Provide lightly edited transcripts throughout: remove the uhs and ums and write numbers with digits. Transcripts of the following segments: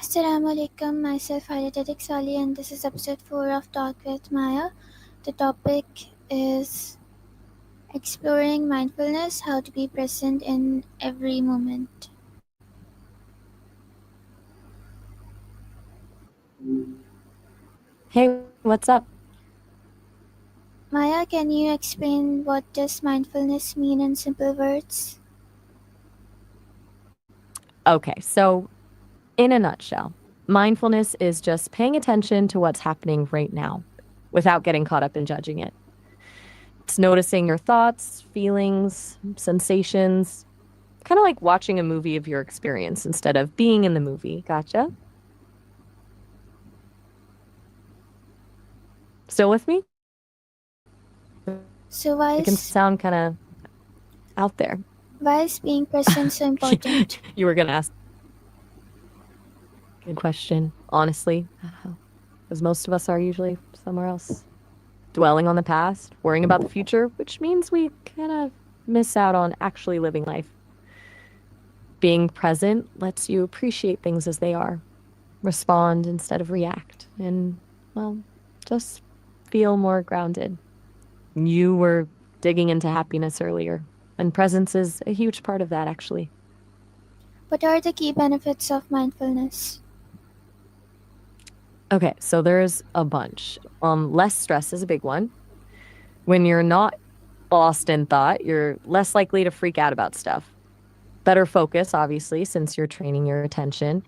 Assalamu alaikum, myself Hayatatik Sali, and this is episode 4 of Talk with Maya. The topic is exploring mindfulness, how to be present in every moment. Hey, what's up? Maya, can you explain what does mindfulness mean in simple words? Okay, so in a nutshell, mindfulness is just paying attention to what's happening right now without getting caught up in judging it. It's noticing your thoughts, feelings, sensations, kind of like watching a movie of your experience instead of being in the movie. Gotcha? Still with me? So why It can is sound kind of out there. why is being present so important? You were going to ask. Good question. Honestly, because most of us are usually somewhere else, dwelling on the past, worrying about the future, which means we kind of miss out on actually living life. Being present lets you appreciate things as they are, respond instead of react, and, well, just feel more grounded. You were digging into happiness earlier, and presence is a huge part of that, actually. What are the key benefits of mindfulness? Okay, so there's a bunch. Less stress is a big one. When you're not lost in thought, you're less likely to freak out about stuff. Better focus, obviously, since you're training your attention.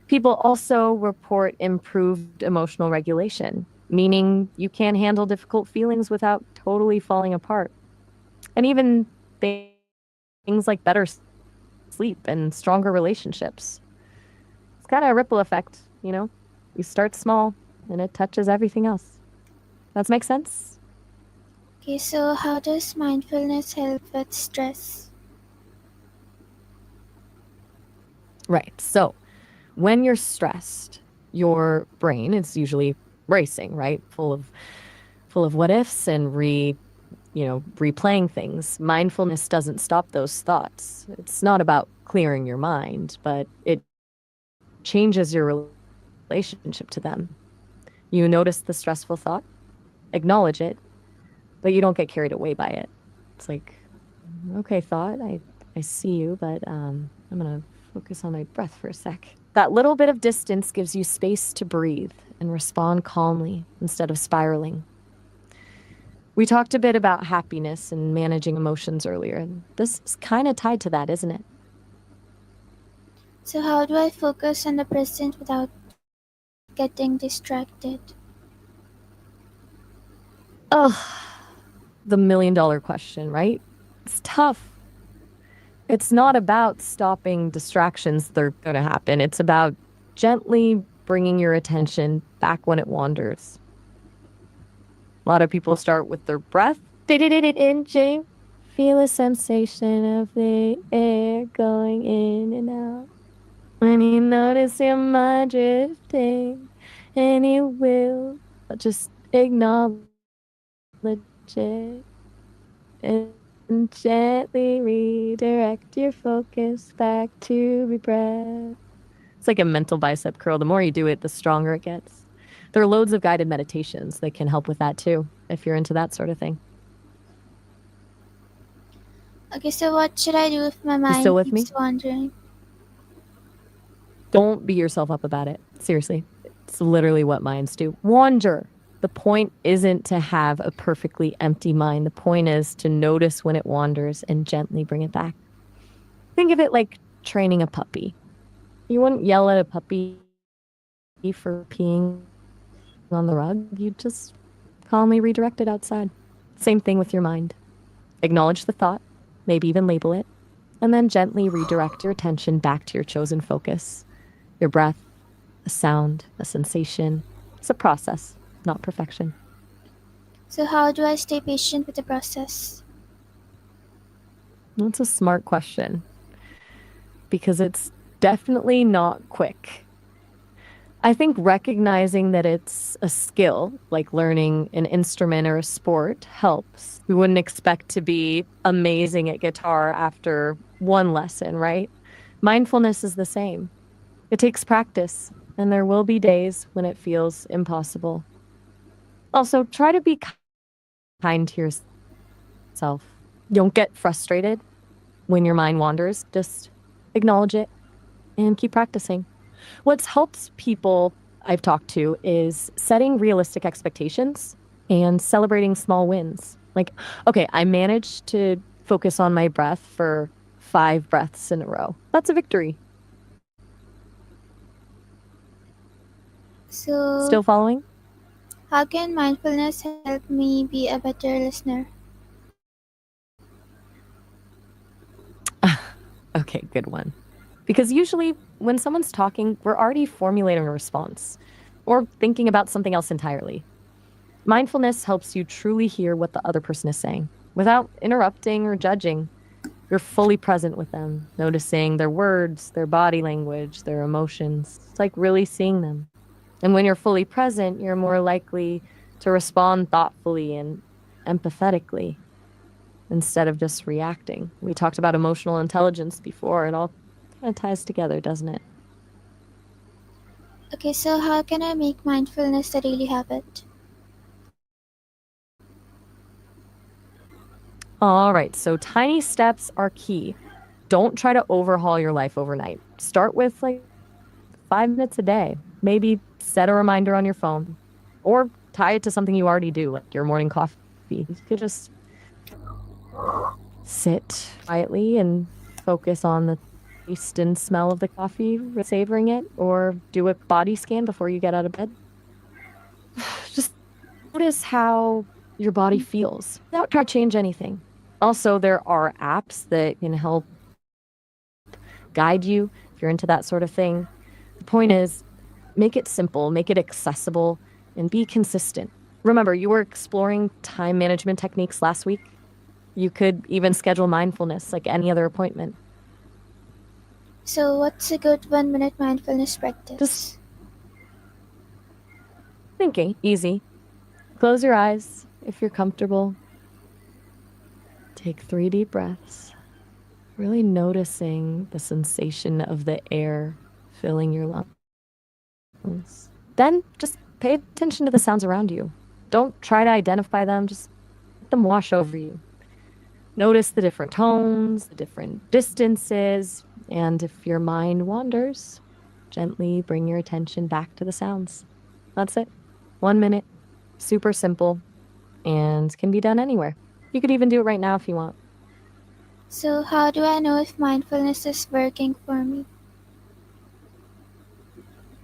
People also report improved emotional regulation, meaning you can handle difficult feelings without totally falling apart. And even things like better sleep and stronger relationships. It's kind of a ripple effect, you know? You start small and it touches everything else. Does that make sense? Okay, so how does mindfulness help with stress? Right. So when you're stressed, your brain is usually racing, right? Full of what ifs and replaying things. Mindfulness doesn't stop those thoughts. It's not about clearing your mind, but it changes your relationship to them. You notice the stressful thought, acknowledge it, but you don't get carried away by it. It's like, okay, thought, I see you, but I'm going to focus on my breath for a sec. That little bit of distance gives you space to breathe and respond calmly instead of spiraling. We talked a bit about happiness and managing emotions earlier, and this is kind of tied to that, isn't it? So how do I focus on the present without getting distracted? Oh, the $1 million question, right? It's tough. It's not about stopping distractions that are going to happen. It's about gently bringing your attention back when it wanders. A lot of people start with their breath. In, feel a sensation of the air going in and out. When you notice your mind drifting, and you will just acknowledge it and gently redirect your focus back to your breath. It's like a mental bicep curl. The more you do it, the stronger it gets. There are loads of guided meditations that can help with that too, if you're into that sort of thing. Okay, so what should I do if my You still mind with me? keeps wandering? Don't beat yourself up about it. Seriously. It's literally what minds do. Wander. The point isn't to have a perfectly empty mind. The point is to notice when it wanders and gently bring it back. Think of it like training a puppy. You wouldn't yell at a puppy for peeing on the rug. You just calmly redirect it outside. Same thing with your mind. Acknowledge the thought, maybe even label it, and then gently redirect your attention back to your chosen focus. Your breath, a sound, a sensation. It's a process, not perfection. So how do I stay patient with the process? That's a smart question because it's definitely not quick. I think recognizing that it's a skill, like learning an instrument or a sport, helps. We wouldn't expect to be amazing at guitar after one lesson, right? Mindfulness is the same. It takes practice, and there will be days when it feels impossible. Also, try to be kind to yourself. Don't get frustrated when your mind wanders. Just acknowledge it and keep practicing. What's helped people I've talked to is setting realistic expectations and celebrating small wins. Like, okay, I managed to focus on my breath for 5 breaths in a row. That's a victory. Still So, following? how can mindfulness help me be a better listener? Okay, good one. Because usually when someone's talking, we're already formulating a response or thinking about something else entirely. Mindfulness helps you truly hear what the other person is saying without interrupting or judging. You're fully present with them, noticing their words, their body language, their emotions. It's like really seeing them. And when you're fully present, you're more likely to respond thoughtfully and empathetically instead of just reacting. We talked about emotional intelligence before. It all kind of ties together, doesn't it? Okay, so how can I make mindfulness a daily habit? All right, so tiny steps are key. Don't try to overhaul your life overnight. Start with like 5 minutes a day. Maybe set a reminder on your phone or tie it to something you already do, like your morning coffee. You could just sit quietly and focus on the taste and smell of the coffee, savoring it, or do a body scan before you get out of bed. Just notice how your body feels without trying to change anything. Also, there are apps that can help guide you if you're into that sort of thing. The point is, make it simple, make it accessible, and be consistent. Remember, you were exploring time management techniques last week. You could even schedule mindfulness like any other appointment. So, what's a good 1 minute mindfulness Just practice? thinking, easy. Close your eyes if you're comfortable. Take 3 deep breaths, really noticing the sensation of the air filling your lungs. Then just pay attention to the sounds around you. Don't try to identify them, just let them wash over you. Notice the different tones, the different distances, and if your mind wanders, gently bring your attention back to the sounds. That's it. 1 minute, super simple, and can be done anywhere. You could even do it right now if you want. So, how do I know if mindfulness is working for me?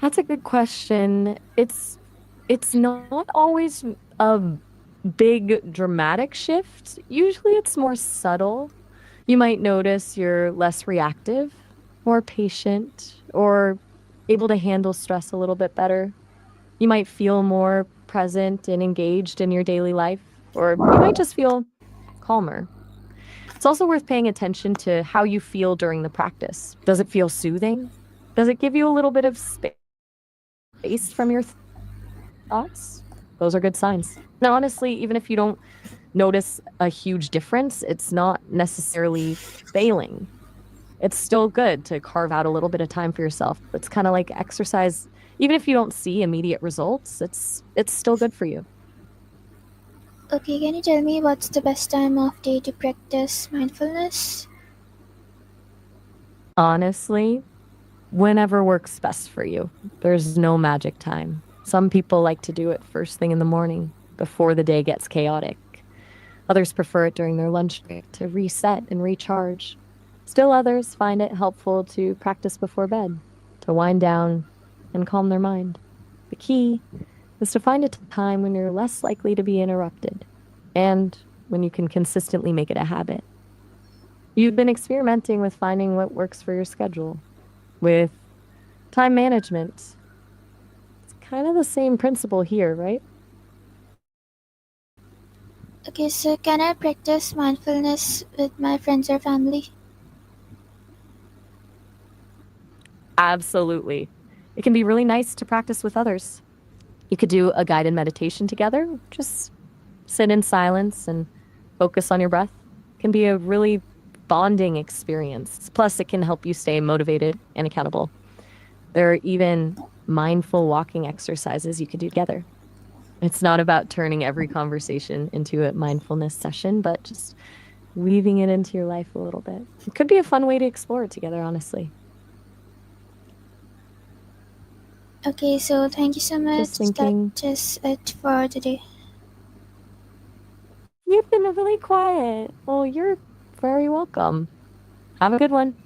That's a good question. It's not always a big dramatic shift. Usually it's more subtle. You might notice you're less reactive, more patient, or able to handle stress a little bit better. You might feel more present and engaged in your daily life, or you might just feel calmer. It's also worth paying attention to how you feel during the practice. Does it feel soothing? Does it give you a little bit of space from your thoughts? Those are good signs. Now, honestly, even if you don't notice a huge difference, it's not necessarily failing. It's still good to carve out a little bit of time for yourself. It's kind of like exercise. Even if you don't see immediate results, it's still good for you. Okay, can you tell me what's the best time of day to practice mindfulness? Honestly, whenever works best for you. There's no magic time. Some people like to do it first thing in the morning before the day gets chaotic. Others prefer it during their lunch break to reset and recharge. Still others find it helpful to practice before bed, to wind down and calm their mind. The key is to find a time when you're less likely to be interrupted and when you can consistently make it a habit. You've been experimenting with finding what works for your schedule, with time management. It's kind of the same principle here, right? Okay, so can I practice mindfulness with my friends or family? Absolutely. It can be really nice to practice with others. You could do a guided meditation together, just sit in silence and focus on your breath. It can be a really bonding experience. Plus, it can help you stay motivated and accountable. There are even mindful walking exercises you could do together. It's not about turning every conversation into a mindfulness session, but just weaving it into your life a little bit. It could be a fun way to explore it together, honestly. Okay, so thank you so Just much. That thinking, is it for today. you've been really quiet. Well, you're very welcome. Have a good one.